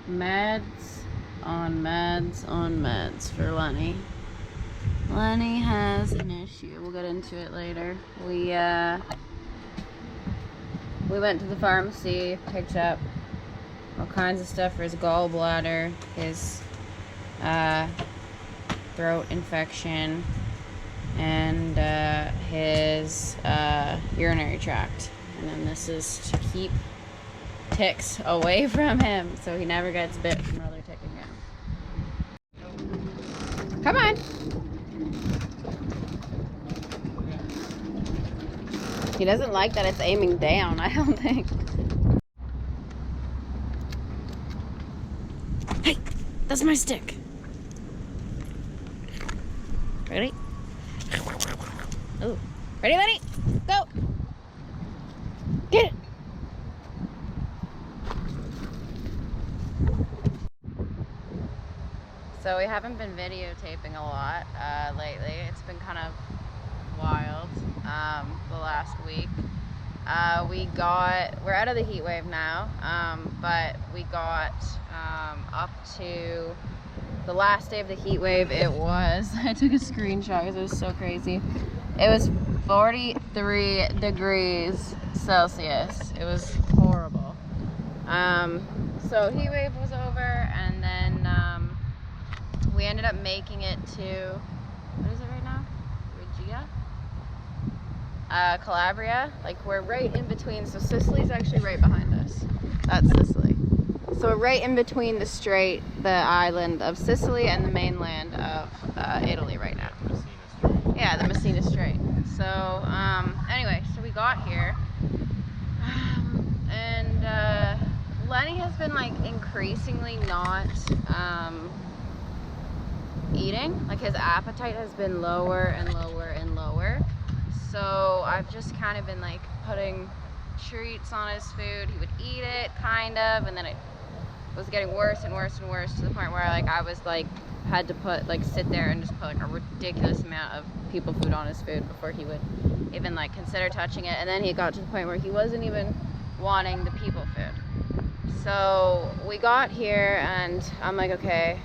Meds on meds on meds for Lenny. Lenny has an issue. We'll get into it later. We went to the pharmacy, picked up all kinds of stuff for his gallbladder, his throat infection, and his urinary tract. And then this is to keep ticks away from him so he never gets bit from another tick again. Come on! He doesn't like that it's aiming down, I don't think. Hey! That's my stick! Ready? Ooh. Ready, Lenny? Go! Get it! So we haven't been videotaping a lot lately. It's been kind of wild the last week. We're out of the heat wave now, but we got up to the last day of the heat wave. It was, I took a screenshot because it was so crazy. It was 43 degrees Celsius. It was horrible. So heat wave was over, and then we ended up making it to, what is it right now? Regia? Calabria. Like, we're right in between. So Sicily's actually right behind us. That's Sicily. So we're right in between the island of Sicily and the mainland of Italy right now. Yeah, the Messina Strait. So anyway, so we got here, and Lenny has been like increasingly not eating. Like, his appetite has been lower and lower and lower. So I've just kind of been like putting treats on his food. He would eat it, kind of, and then it was getting worse and worse and worse to the point where I was like had to sit there and just put like a ridiculous amount of people food on his food before he would even like consider touching it. And then he got to the point where he wasn't even wanting the people food. So we got here and I'm like, okay,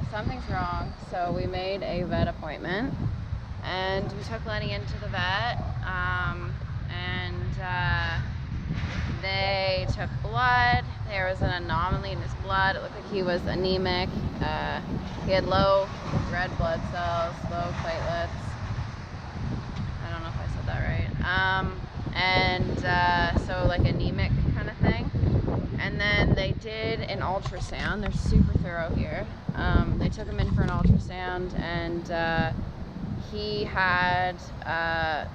something's wrong. So we made a vet appointment and we took Lenny into the vet, they took blood. There was an anomaly in his blood. It looked like he was anemic. He had low red blood cells, low platelets. I don't know if I said that right. So like anemic kind of thing. And then they did an ultrasound. They're super thorough here. They took him in for an ultrasound, and he had a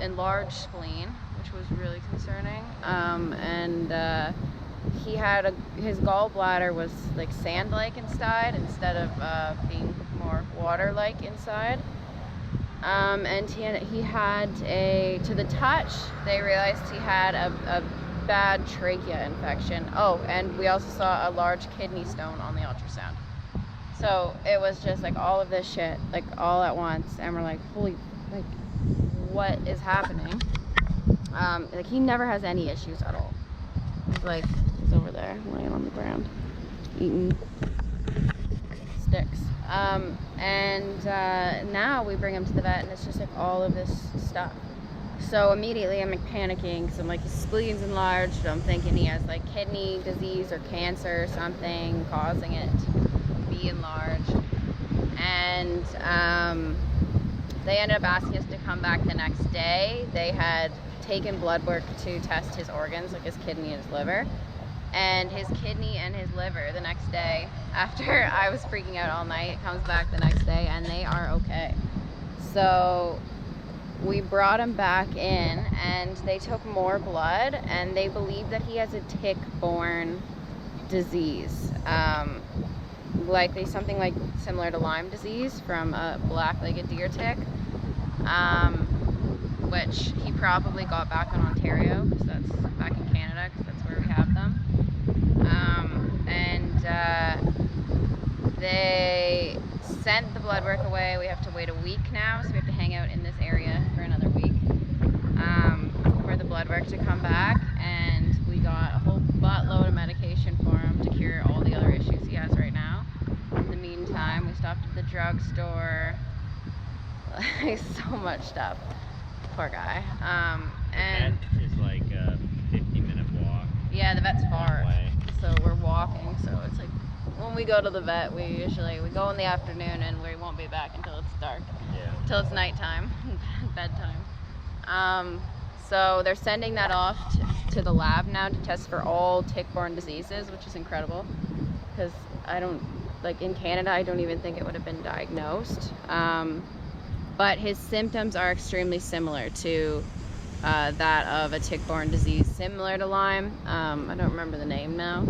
enlarged spleen, which was really concerning. He had his gallbladder was like sand-like inside instead of being more water-like inside. And he had to the touch, they realized he had a bad trachea infection. Oh, and we also saw a large kidney stone on the ultrasound. So it was just like all of this shit, like all at once, and we're like, holy, like, what is happening? Like, he never has any issues at all. He's over there, laying on the ground, eating sticks. Now we bring him to the vet, and it's just like all of this stuff. So immediately I'm like panicking, because I'm like, his spleen's enlarged. I'm thinking he has like kidney disease or cancer or something causing it to be enlarged. And they ended up asking us to come back the next day. They had taken blood work to test his organs, like his kidney and his liver. And his kidney and his liver the next day, after I was freaking out all night, comes back the next day and they are okay. So we brought him back in and they took more blood, and they believe that he has a tick-borne disease. Likely something like similar to Lyme disease from a black-legged deer tick, which he probably got back in Ontario, because that's back in Canada, because that's where we have them. They sent the blood work away. We have to wait a week now, so we have to hang out in this area for another week for the blood work to come back. And we got a whole buttload of medication for him to cure all the other drugstore, like so much stuff. Poor guy. And the vet is like a 50-minute walk. Yeah, the vet's far, way. so we're walking. So it's like when we go to the vet, we go in the afternoon, and we won't be back until it's dark. Yeah. Until it's nighttime, bedtime. So they're sending that off to the lab now to test for all tick-borne diseases, which is incredible. Because in Canada, I don't even think it would have been diagnosed. But his symptoms are extremely similar to that of a tick-borne disease, similar to Lyme. I don't remember the name now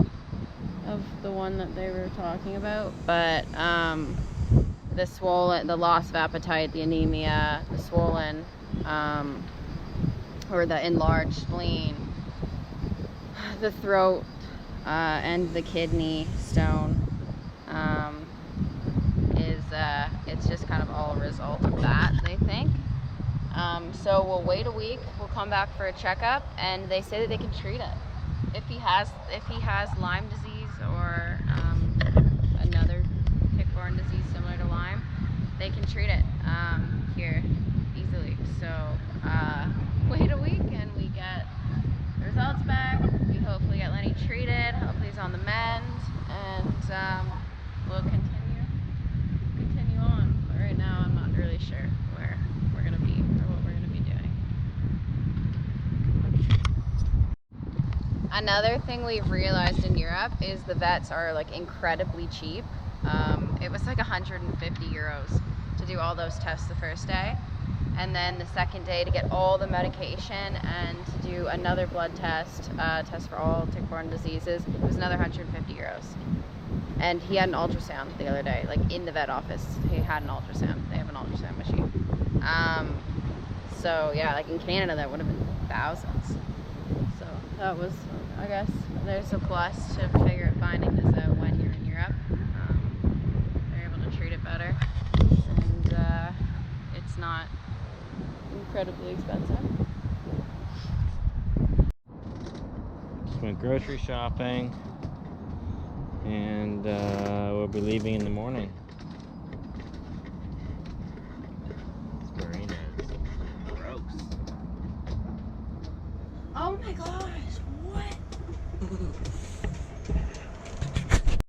of the one that they were talking about, but the loss of appetite, the anemia, the swollen, or the enlarged spleen, the throat, and the kidney stone, it's just kind of all a result of that, they think. So we'll wait a week, we'll come back for a checkup, and they say that they can treat it. If he has Lyme disease or another tick-borne disease similar to Lyme, they can treat it here easily. So wait a week and we get the results back. We hopefully get Lenny treated, hopefully he's on the mend, and we'll continue on. But right now I'm not really sure where we're going to be or what we're going to be doing. Another thing we've realized in Europe is the vets are like incredibly cheap. It was like 150 euros to do all those tests the first day, and then the second day to get all the medication and to do another blood test for all tick-borne diseases. It was another 150 euros. And he had an ultrasound the other day, like in the vet office. He had an ultrasound. They have an ultrasound machine. So yeah, like in Canada that would have been thousands. So that was, I guess, there's a plus to finding this out when you're in Europe. They're able to treat it better, and it's not incredibly expensive. Just went grocery shopping, and we'll be leaving in the morning.